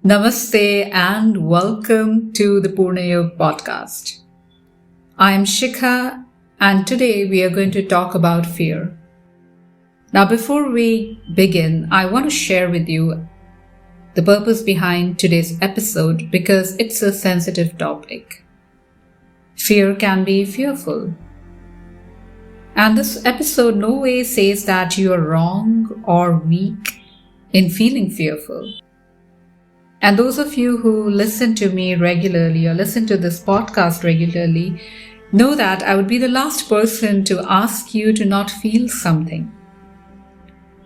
Namaste and welcome to the PurnaYog podcast. I am Shikha and today we are going to talk about fear. Now before we begin, I want to share with you the purpose behind today's episode because it's a sensitive topic. Fear can be fearful. And this episode no way says that you are wrong or weak in feeling fearful. And those of you who listen to me regularly or listen to this podcast regularly know that I would be the last person to ask you to not feel something.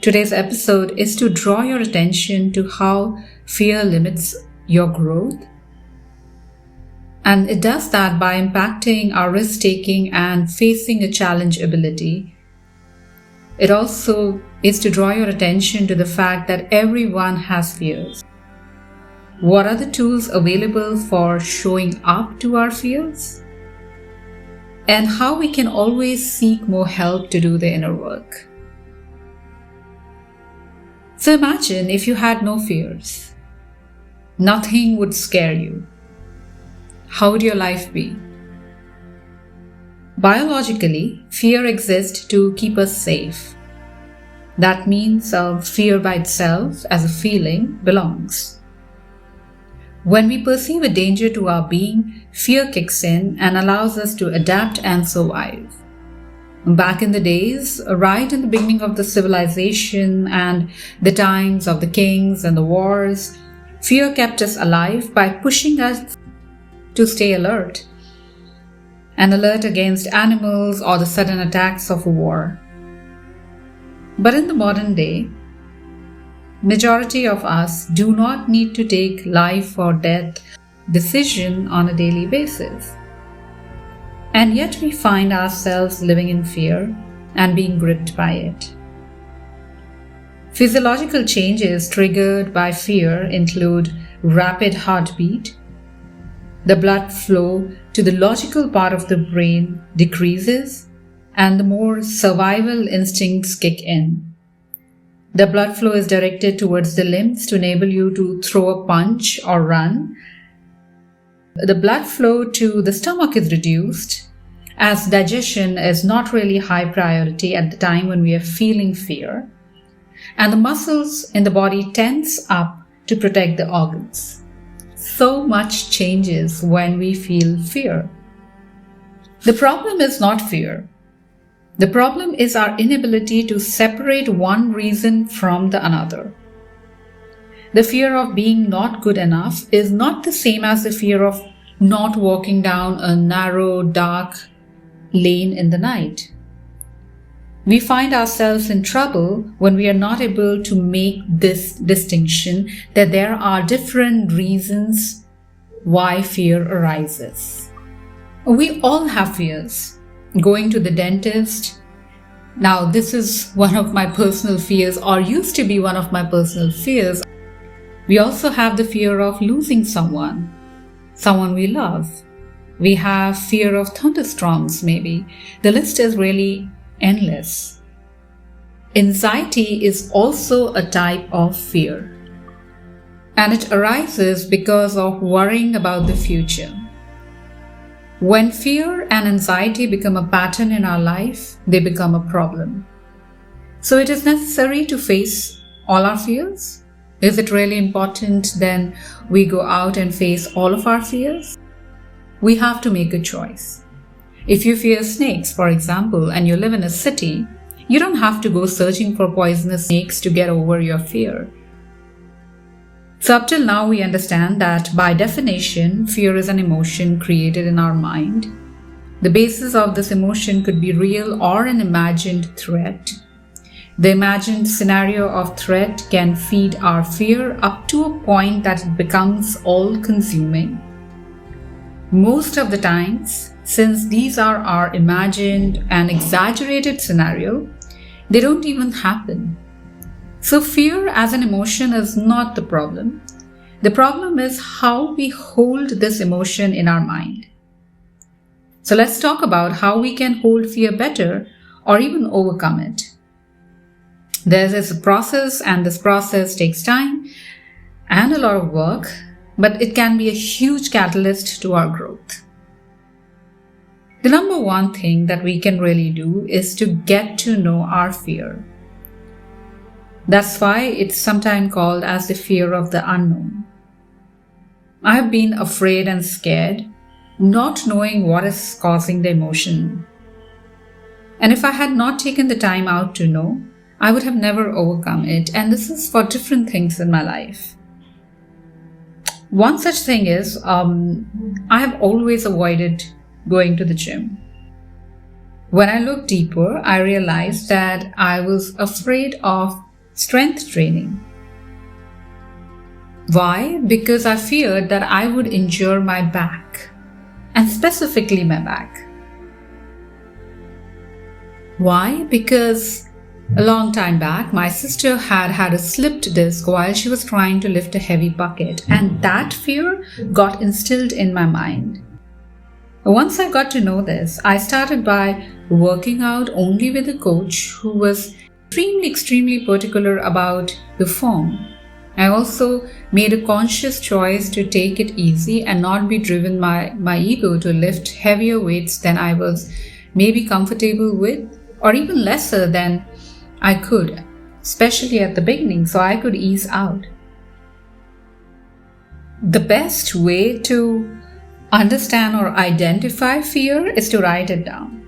Today's episode is to draw your attention to how fear limits your growth. And it does that by impacting our risk-taking and facing a challenge ability. It also is to draw your attention to the fact that everyone has fears. What are the tools available for showing up to our fears? And how we can always seek more help to do the inner work. So imagine if you had no fears. Nothing would scare you. How would your life be? Biologically, fear exists to keep us safe. That means fear by itself as a feeling belongs. When we perceive a danger to our being, fear kicks in and allows us to adapt and survive. Back in the days, right in the beginning of the civilization and the times of the kings and the wars, fear kept us alive by pushing us to stay alert. An alert against animals or the sudden attacks of a war. But in the modern day, majority of us do not need to take life or death decision on a daily basis. And yet we find ourselves living in fear and being gripped by it. Physiological changes triggered by fear include rapid heartbeat, the blood flow to the logical part of the brain decreases, and the more survival instincts kick in. The blood flow is directed towards the limbs to enable you to throw a punch or run. The blood flow to the stomach is reduced as digestion is not really high priority at the time when we are feeling fear. And the muscles in the body tense up to protect the organs. So much changes when we feel fear. The problem is not fear. The problem is our inability to separate one reason from the another. The fear of being not good enough is not the same as the fear of not walking down a narrow, dark lane in the night. We find ourselves in trouble when we are not able to make this distinction that there are different reasons why fear arises. We all have fears. Going to the dentist. Now, this is one of my personal fears, or used to be one of my personal fears. We also have the fear of losing someone we love. We have fear of thunderstorms, maybe. The list is really endless. Anxiety is also a type of fear, and it arises because of worrying about the future. When fear and anxiety become a pattern in our life, they become a problem. So it is necessary to face all our fears. Is it really important then we go out and face all of our fears? We have to make a choice. If you fear snakes, for example, and you live in a city, you don't have to go searching for poisonous snakes to get over your fear. So up till now, we understand that by definition, fear is an emotion created in our mind. The basis of this emotion could be real or an imagined threat. The imagined scenario of threat can feed our fear up to a point that it becomes all-consuming. Most of the times, since these are our imagined and exaggerated scenario, they don't even happen. So fear as an emotion is not the problem. The problem is how we hold this emotion in our mind. So let's talk about how we can hold fear better or even overcome it. There is a process, and this process takes time. and a lot of work, but it can be a huge catalyst to our growth. The number one thing that we can really do is to get to know our fear. That's why it's sometimes called as the fear of the unknown. I have been afraid and scared, not knowing what is causing the emotion. And if I had not taken the time out to know, I would have never overcome it. And this is for different things in my life. One such thing is, I have always avoided going to the gym. When I looked deeper, I realized that I was afraid of strength training. Why? Because I feared that I would injure my back, and specifically my back. Why? Because a long time back, my sister had a slipped disc while she was trying to lift a heavy bucket, and that fear got instilled in my mind. Once I got to know this, I started by working out only with a coach who was extremely particular about the form. I also made a conscious choice to take it easy and not be driven by my ego to lift heavier weights than I was maybe comfortable with, or even lesser than I could, especially at the beginning, so I could ease out. The best way to understand or identify fear is to write it down.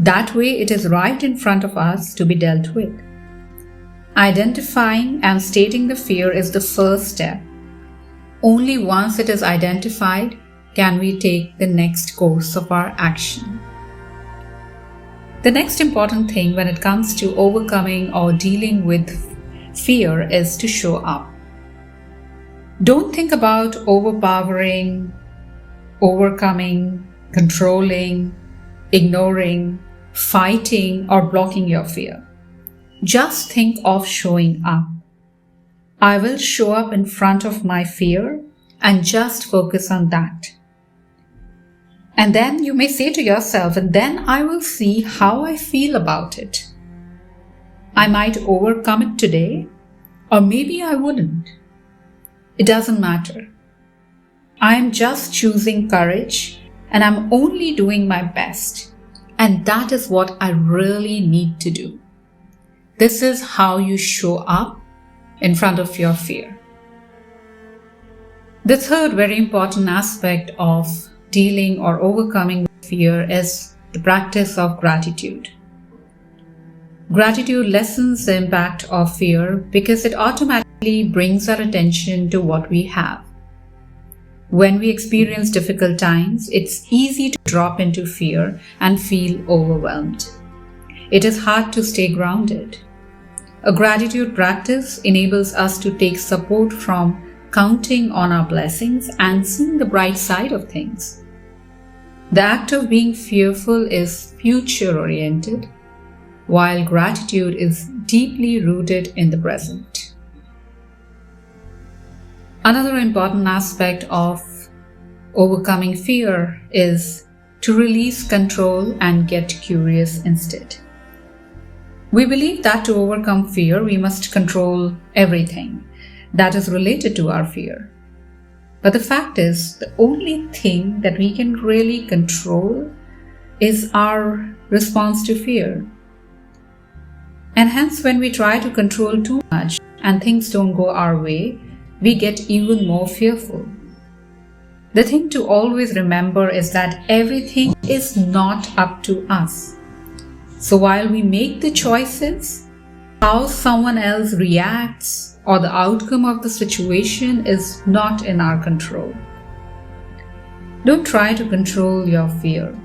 That way it is right in front of us to be dealt with. Identifying and stating the fear is the first step. Only once it is identified can we take the next course of our action. The next important thing when it comes to overcoming or dealing with fear is to show up. Don't think about overpowering, overcoming, controlling, ignoring, fighting, or blocking your fear. Just think of showing up. I will show up in front of my fear and just focus on that. And then you may say to yourself, and then I will see how I feel about it. I might overcome it today, or maybe I wouldn't. It doesn't matter. I am just choosing courage, and I'm only doing my best. And that is what I really need to do. This is how you show up in front of your fear. The third very important aspect of dealing or overcoming fear is the practice of gratitude. Gratitude lessens the impact of fear because it automatically brings our attention to what we have. When we experience difficult times, it's easy to drop into fear and feel overwhelmed. It is hard to stay grounded. A gratitude practice enables us to take support from counting on our blessings and seeing the bright side of things. The act of being fearful is future-oriented, while gratitude is deeply rooted in the present. Another important aspect of overcoming fear is to release control and get curious instead. We believe that to overcome fear, we must control everything that is related to our fear. But the fact is, the only thing that we can really control is our response to fear. And hence, when we try to control too much and things don't go our way, we get even more fearful. The thing to always remember is that everything is not up to us. So while we make the choices, how someone else reacts or the outcome of the situation is not in our control. Don't try to control your fear.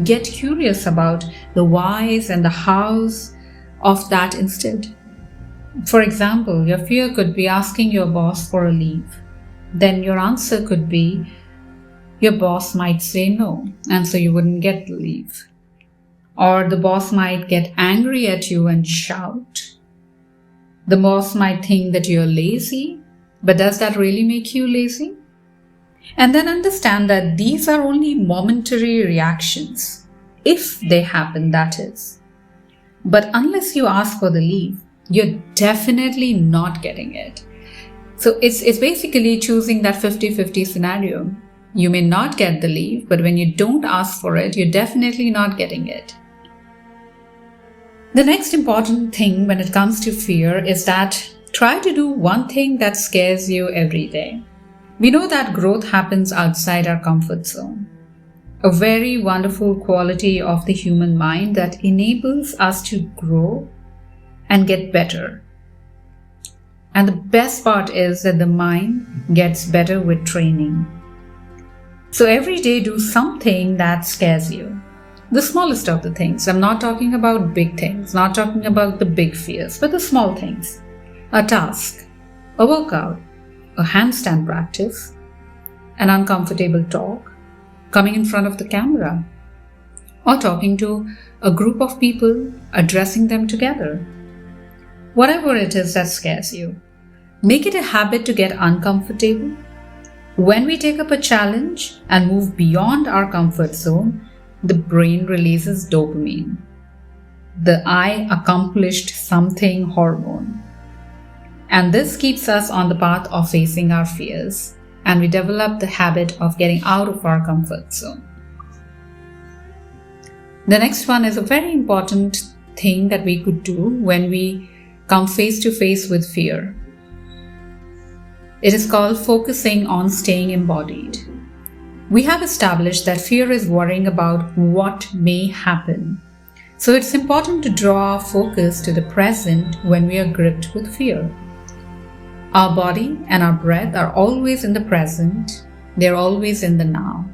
Get curious about the whys and the hows of that instead. For example, your fear could be asking your boss for a leave. Then your answer could be, your boss might say no, and so you wouldn't get the leave. Or the boss might get angry at you and shout. The boss might think that you're lazy, but does that really make you lazy? And then understand that these are only momentary reactions, if they happen, that is. But unless you ask for the leave, you're definitely not getting it. So it's basically choosing that 50-50 scenario. You may not get the leave, but when you don't ask for it, you're definitely not getting it. The next important thing when it comes to fear is that try to do one thing that scares you every day. We know that growth happens outside our comfort zone. A very wonderful quality of the human mind that enables us to grow and get better. And the best part is that the mind gets better with training. So every day do something that scares you. The smallest of the things. I'm not talking about big things, not talking about the big fears, but the small things. A task, a workout, a handstand practice, an uncomfortable talk, coming in front of the camera, or talking to a group of people, addressing them together. Whatever it is that scares you, make it a habit to get uncomfortable. When we take up a challenge and move beyond our comfort zone, the brain releases dopamine, the I accomplished something hormone. And this keeps us on the path of facing our fears, and we develop the habit of getting out of our comfort zone. The next one is a very important thing that we could do when we come face to face with fear. It is called focusing on staying embodied. We have established that fear is worrying about what may happen. So it's important to draw our focus to the present when we are gripped with fear. Our body and our breath are always in the present. They're always in the now.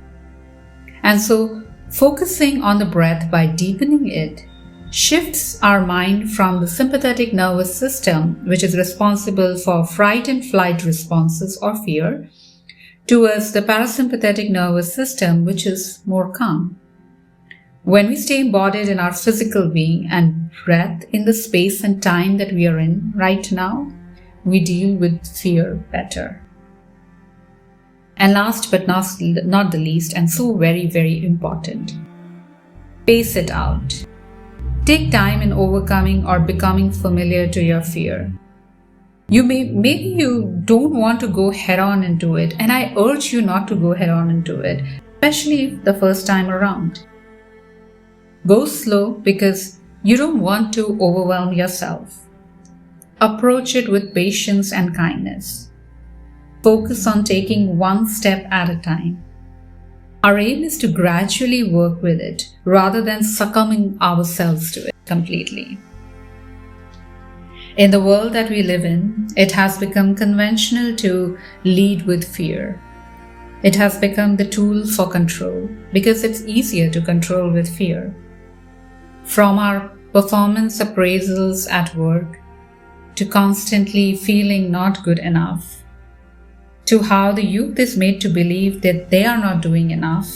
And so focusing on the breath by deepening it shifts our mind from the sympathetic nervous system, which is responsible for fright and flight responses or fear, towards the parasympathetic nervous system, which is more calm. When we stay embodied in our physical being and breath in the space and time that we are in right now, we deal with fear better. And last but not the least, and so very, very important, pace it out. Take time in overcoming or becoming familiar to your fear. Maybe you don't want to go head on into it, and I urge you not to go head on into it, especially the first time around. Go slow because you don't want to overwhelm yourself. Approach it with patience and kindness. Focus on taking one step at a time. Our aim is to gradually work with it rather than succumbing ourselves to it completely. In the world that we live in, it has become conventional to lead with fear. It has become the tool for control because it's easier to control with fear. From our performance appraisals at work, to constantly feeling not good enough, to how the youth is made to believe that they are not doing enough,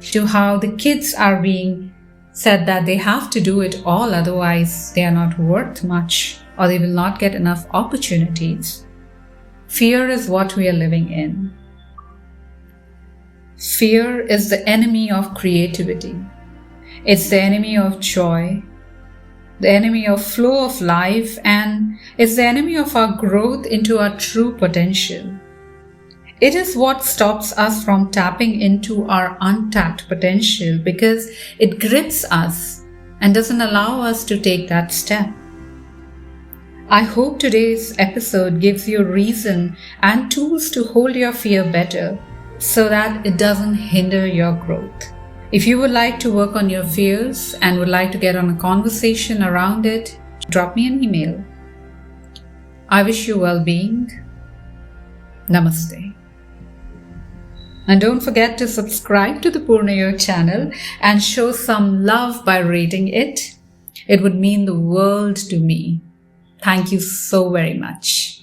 to how the kids are being said that they have to do it all, otherwise they are not worth much or they will not get enough opportunities. Fear is what we are living in. Fear is the enemy of creativity. It's the enemy of joy, the enemy of flow of life, and it's the enemy of our growth into our true potential. It is what stops us from tapping into our untapped potential because it grips us and doesn't allow us to take that step. I hope today's episode gives you a reason and tools to hold your fear better so that it doesn't hinder your growth. If you would like to work on your fears and would like to get on a conversation around it, drop me an email. I wish you well-being. Namaste. And don't forget to subscribe to the PurnaYog channel and show some love by rating it. It would mean the world to me. Thank you so very much.